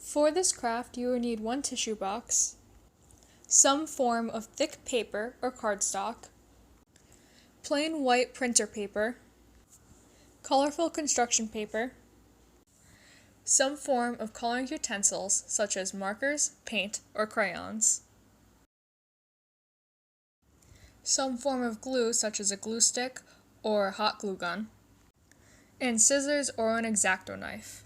For this craft, you will need one tissue box, some form of thick paper or cardstock, plain white printer paper, colorful construction paper, some form of coloring utensils such as markers, paint, or crayons, some form of glue such as a glue stick or a hot glue gun, and scissors or an X-Acto knife.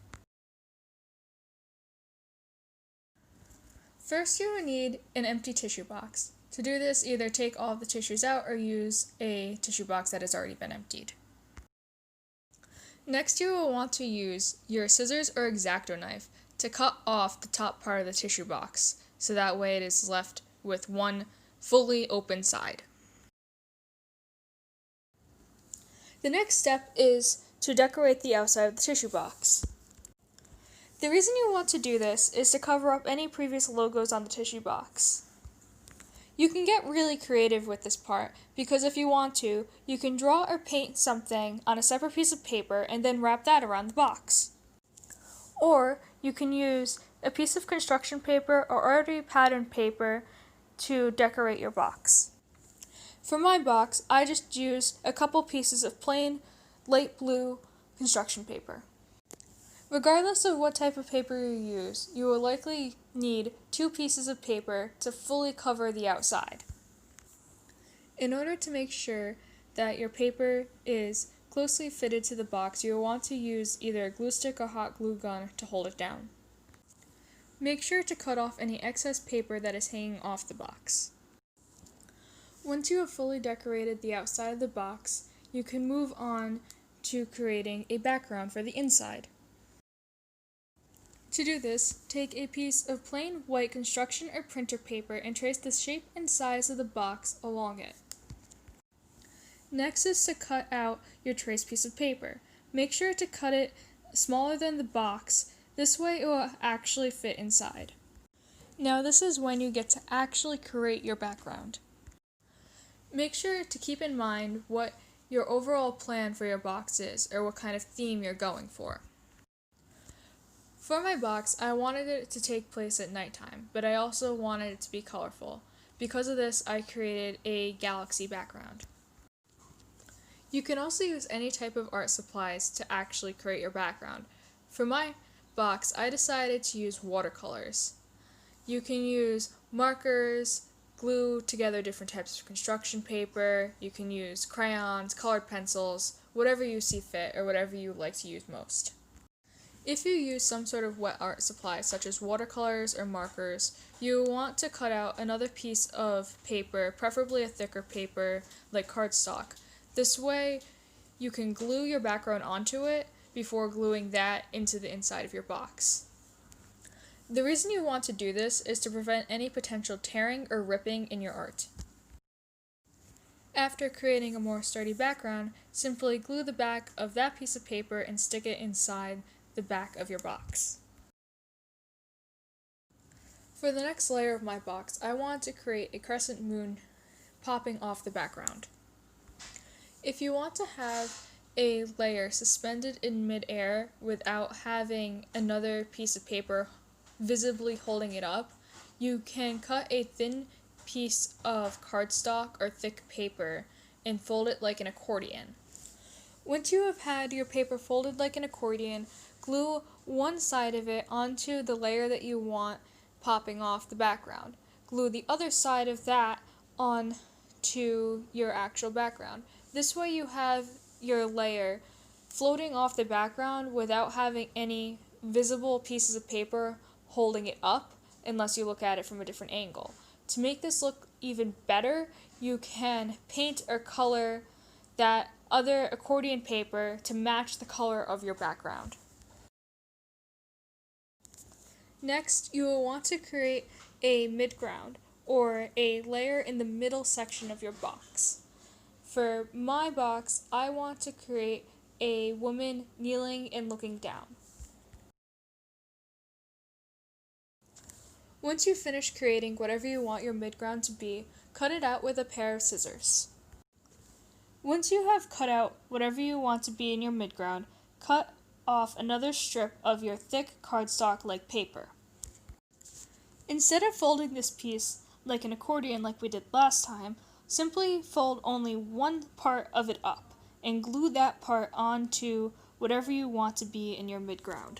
First, you will need an empty tissue box. To do this, either take all of the tissues out or use a tissue box that has already been emptied. Next, you will want to use your scissors or X-Acto knife to cut off the top part of the tissue box, so that way it is left with one fully open side. The next step is to decorate the outside of the tissue box. The reason you want to do this is to cover up any previous logos on the tissue box. You can get really creative with this part, because if you want to, you can draw or paint something on a separate piece of paper and then wrap that around the box. Or you can use a piece of construction paper or already patterned paper to decorate your box. For my box, I just used a couple pieces of plain light blue construction paper. Regardless of what type of paper you use, you will likely need 2 pieces of paper to fully cover the outside. In order to make sure that your paper is closely fitted to the box, you will want to use either a glue stick or hot glue gun to hold it down. Make sure to cut off any excess paper that is hanging off the box. Once you have fully decorated the outside of the box, you can move on to creating a background for the inside. To do this, take a piece of plain white construction or printer paper and trace the shape and size of the box along it. Next is to cut out your traced piece of paper. Make sure to cut it smaller than the box, this way it will actually fit inside. Now this is when you get to actually create your background. Make sure to keep in mind what your overall plan for your box is, or what kind of theme you're going for. For my box, I wanted it to take place at nighttime, but I also wanted it to be colorful. Because of this, I created a galaxy background. You can also use any type of art supplies to actually create your background. For my box, I decided to use watercolors. You can use markers, glue together different types of construction paper, you can use crayons, colored pencils, whatever you see fit or whatever you like to use most. If you use some sort of wet art supply, such as watercolors or markers, you will want to cut out another piece of paper, preferably a thicker paper like cardstock. This way, you can glue your background onto it before gluing that into the inside of your box. The reason you want to do this is to prevent any potential tearing or ripping in your art. After creating a more sturdy background, simply glue the back of that piece of paper and stick it inside the back of your box. For the next layer of my box, I want to create a crescent moon popping off the background. If you want to have a layer suspended in mid-air without having another piece of paper visibly holding it up, you can cut a thin piece of cardstock or thick paper and fold it like an accordion. Once you have had your paper folded like an accordion, glue one side of it onto the layer that you want popping off the background. Glue the other side of that onto your actual background. This way you have your layer floating off the background without having any visible pieces of paper holding it up unless you look at it from a different angle. To make this look even better, you can paint or color that other accordion paper to match the color of your background. Next, you will want to create a midground, or a layer in the middle section of your box. For my box, I want to create a woman kneeling and looking down. Once you finish creating whatever you want your midground to be, cut it out with a pair of scissors. Once you have cut out whatever you want to be in your midground, cut off another strip of your thick cardstock-like paper. Instead of folding this piece like an accordion like we did last time, simply fold only one part of it up and glue that part onto whatever you want to be in your midground.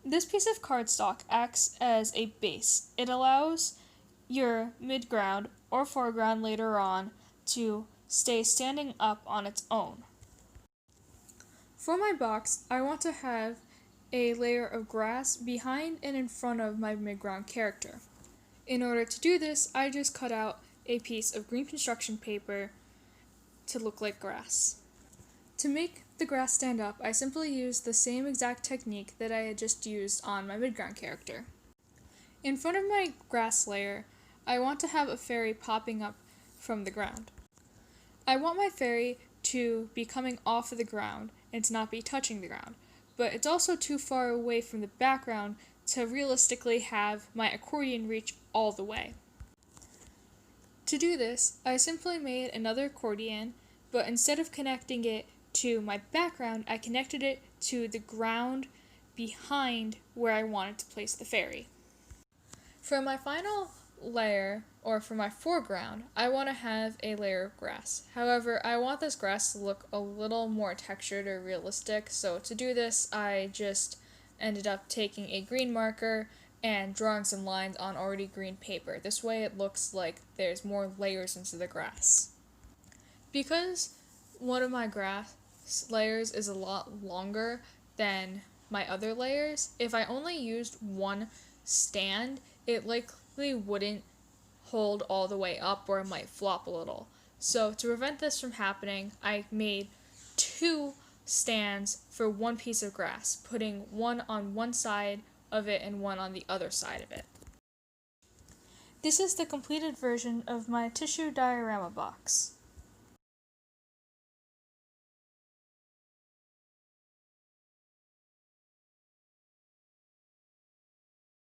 This piece of cardstock acts as a base. It allows your midground or foreground later on to stay standing up on its own. For my box, I want to have a layer of grass behind and in front of my midground character. In order to do this, I just cut out a piece of green construction paper to look like grass. To make the grass stand up, I simply used the same exact technique that I had just used on my midground character. In front of my grass layer, I want to have a fairy popping up from the ground. I want my fairy to be coming off of the ground and to not be touching the ground, but it's also too far away from the background to realistically have my accordion reach all the way. To do this, I simply made another accordion, but instead of connecting it to my background, I connected it to the ground behind where I wanted to place the fairy. For my final layer, or for my foreground, I want to have a layer of grass. However, I want this grass to look a little more textured or realistic, so to do this, I just ended up taking a green marker and drawing some lines on already green paper. This way it looks like there's more layers into the grass. Because one of my grass layers is a lot longer than my other layers, if I only used one stand, it likely wouldn't hold all the way up or it might flop a little. So to prevent this from happening, I made 2 stands for one piece of grass, putting one on one side of it and one on the other side of it. This is the completed version of my tissue diorama box.